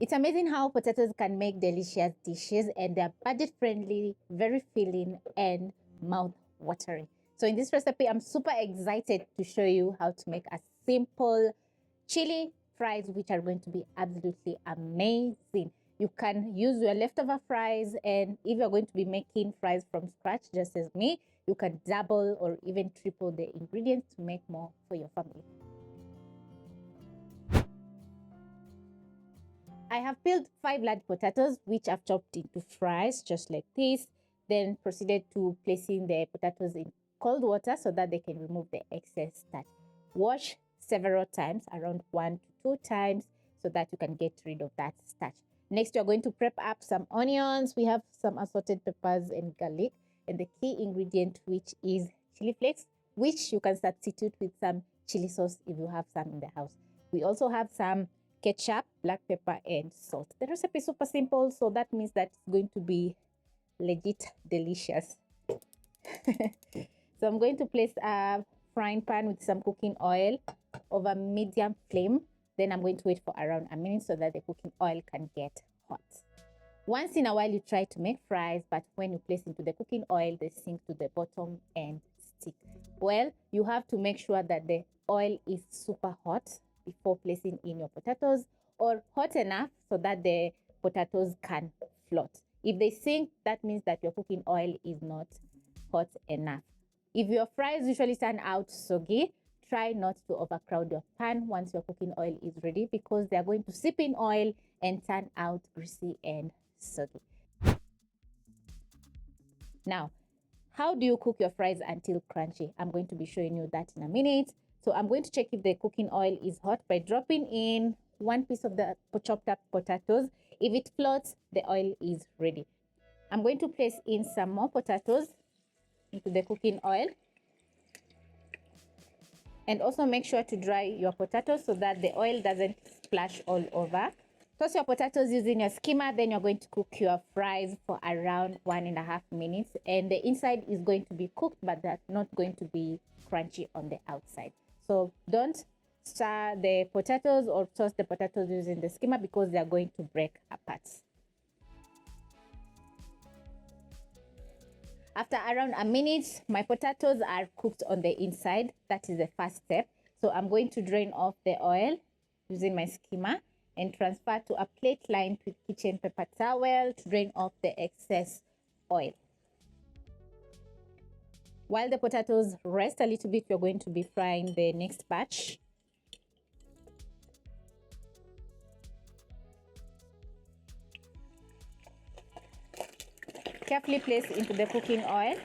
It's amazing how potatoes can make delicious dishes, and they're budget friendly, very filling, and mouth watering. So in this recipe, I'm super excited to show you how to make a simple chili fries, which are going to be absolutely amazing. You can use your leftover fries, and if you're going to be making fries from scratch, just as me, you can double or even triple the ingredients to make more for your family. I have peeled 5 large potatoes, which I've chopped into fries, just like this. Then proceeded to placing the potatoes in cold water so that they can remove the excess starch. Wash several times, around 1 to 2 times, so that you can get rid of that starch. Next, you're going to prep up some onions. We have some assorted peppers and garlic, and the key ingredient, which is chili flakes, which you can substitute with some chili sauce if you have some in the house. We also have some ketchup, black pepper, and salt. The recipe is super simple, so that means that it's going to be legit delicious. So I'm going to place a frying pan with some cooking oil over medium flame. Then I'm going to wait for around a minute so that the cooking oil can get hot. Once in a while, you try to make fries, but when you place into the cooking oil, they sink to the bottom and stick. Well, you have to make sure that the oil is super hot before placing in your potatoes, or hot enough so that the potatoes can float. If they sink, that means that your cooking oil is not hot enough. If your fries usually turn out soggy, try not to overcrowd your pan once your cooking oil is ready, because they are going to sip in oil and turn out greasy and soggy. Now, how do you cook your fries until crunchy? I'm going to be showing you that in a minute. So I'm going to check if the cooking oil is hot by dropping in 1 piece of the chopped up potatoes. If it floats, the oil is ready. I'm going to place in some more potatoes into the cooking oil. And also make sure to dry your potatoes so that the oil doesn't splash all over. Toss your potatoes using your skimmer. Then you're going to cook your fries for around 1.5 minutes. And the inside is going to be cooked, but that's not going to be crunchy on the outside. So don't stir the potatoes or toss the potatoes using the skimmer, because they're going to break apart. After around a minute, my potatoes are cooked on the inside. That is the first step. So I'm going to drain off the oil using my skimmer and transfer to a plate lined with kitchen paper towel to drain off the excess oil. While the potatoes rest a little bit, we're going to be frying the next batch. Carefully place into the cooking oil.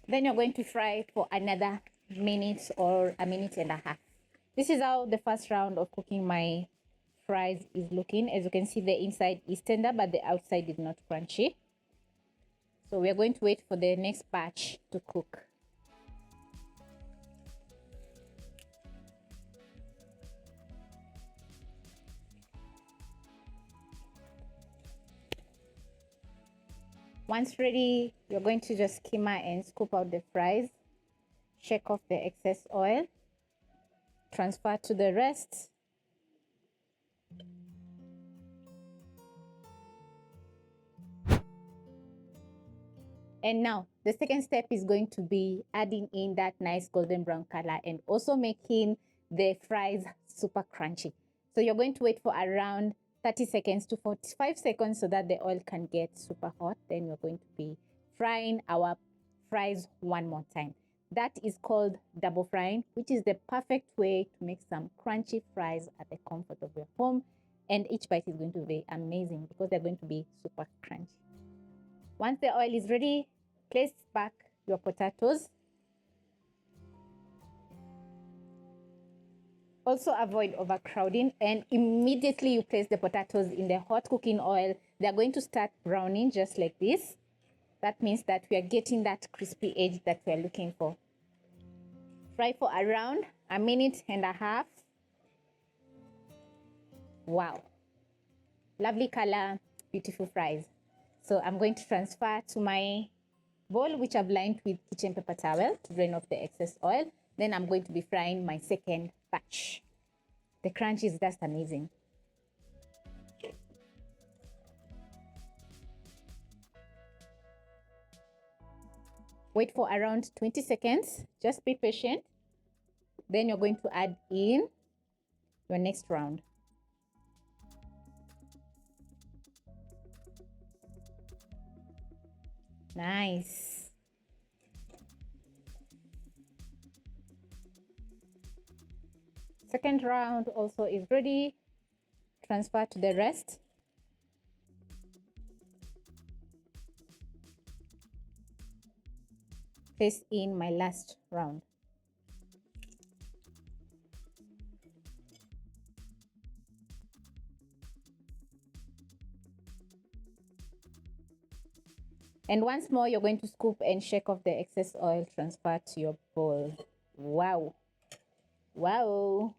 Then you're going to fry for another minute or 1.5 minutes. This is how the first round of cooking my fries is looking. As you can see, the inside is tender, but the outside is not crunchy. So we are going to wait for the next batch to cook. Once ready, you're going to just skimmer and scoop out the fries. Shake off the excess oil. Transfer to the rest. And now, the second step is going to be adding in that nice golden brown color and also making the fries super crunchy. So you're going to wait for around 30 seconds to 45 seconds so that the oil can get super hot. Then we're going to be frying our fries one more time. That is called double frying, which is the perfect way to make some crunchy fries at the comfort of your home. And each bite is going to be amazing because they're going to be super crunchy. Once the oil is ready, place back your potatoes. Also avoid overcrowding, and immediately you place the potatoes in the hot cooking oil, they're going to start browning just like this. That means that we are getting that crispy edge that we are looking for. Fry for around 1.5 minutes. Wow, lovely color, beautiful fries. So I'm going to transfer to my bowl, which I've lined with kitchen paper towel to drain off the excess oil. Then I'm going to be frying my second batch. The crunch is just amazing. Wait for around 20 seconds. Just be patient. Then you're going to add in your next round. Nice. Second round also is ready. Transfer to the rest. Place in my last round. And once more, you're going to scoop and shake off the excess oil, transfer to your bowl. Wow. Wow.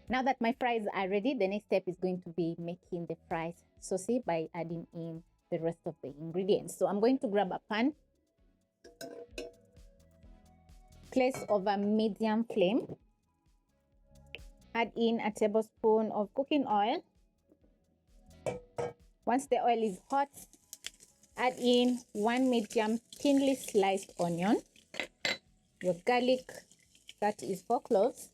Now that my fries are ready, the next step is going to be making the fries saucy by adding in the rest of the ingredients. So I'm going to grab a pan, place over medium flame, add in a tablespoon of cooking oil. Once the oil is hot, add in 1 medium thinly sliced onion, your garlic, that is 4 cloves,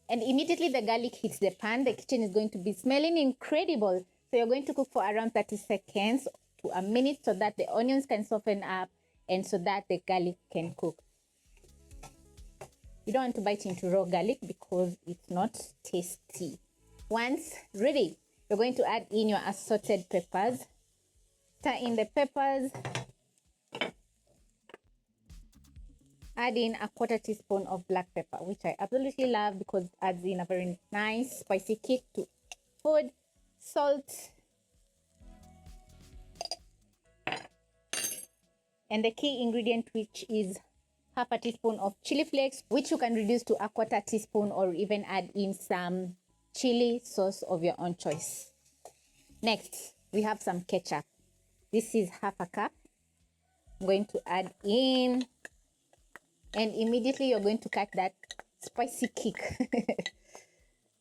and immediately the garlic hits the pan, the kitchen is going to be smelling incredible. So you're going to cook for around 30 seconds to a minute so that the onions can soften up and so that the garlic can cook. You don't want to bite into raw garlic because it's not tasty. Once ready, you're going to add in your assorted peppers. Stir in the peppers. Add in a 1/4 teaspoon of black pepper, which I absolutely love because it adds in a very nice spicy kick to food. Salt. And the key ingredient, which is 1/2 teaspoon of chili flakes, which you can reduce to a 1/4 teaspoon or even add in some chili sauce of your own choice. Next, we have some ketchup. This is 1/2 cup. I'm going to add in, and immediately you're going to catch that spicy kick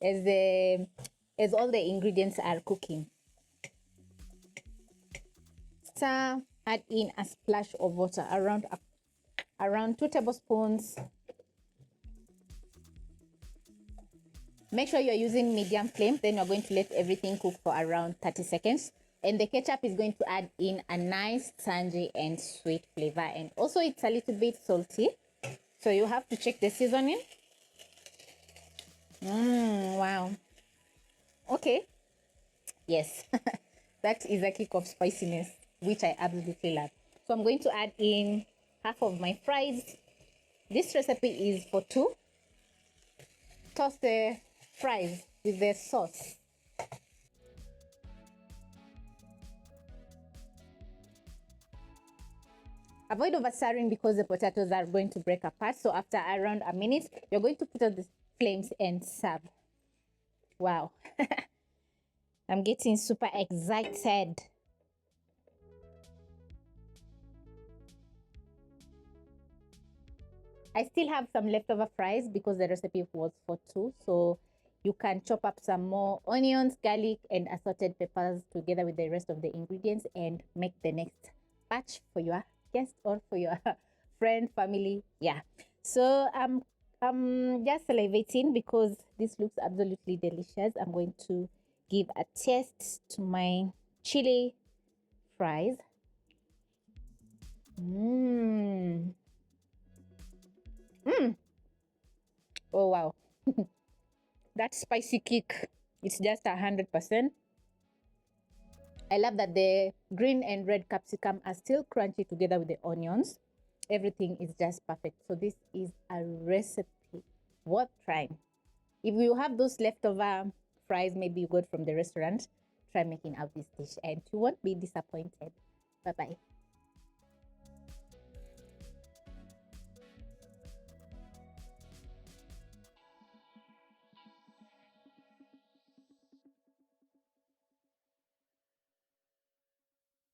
as all the ingredients are cooking. Stir, add in a splash of water, around 2 tablespoons. Make sure you're using medium flame, then you're going to let everything cook for around 30 seconds. And the ketchup is going to add in a nice tangy and sweet flavor. And also it's a little bit salty, so you have to check the seasoning. Wow. Okay. Yes. That is a kick of spiciness, which I absolutely love. So I'm going to add in 1/2 of my fries. This recipe is for 2. Toss the fries with the sauce. Avoid overstirring because the potatoes are going to break apart. So after around a minute, you're going to put on the flames and serve. Wow. I'm getting super excited. I still have some leftover fries because the recipe was for 2. So you can chop up some more onions, garlic, and assorted peppers together with the rest of the ingredients and make the next batch for your guest or for your friend, family. Yeah. So I'm just salivating because this looks absolutely delicious. I'm going to give a taste to my chili fries. Oh wow. That spicy kick, it's just 100%. I love that the green and red capsicum are still crunchy together with the onions. Everything is just perfect. So this is a recipe worth trying. If you have those leftover fries, maybe you got from the restaurant, try making out this dish and you won't be disappointed. Bye bye.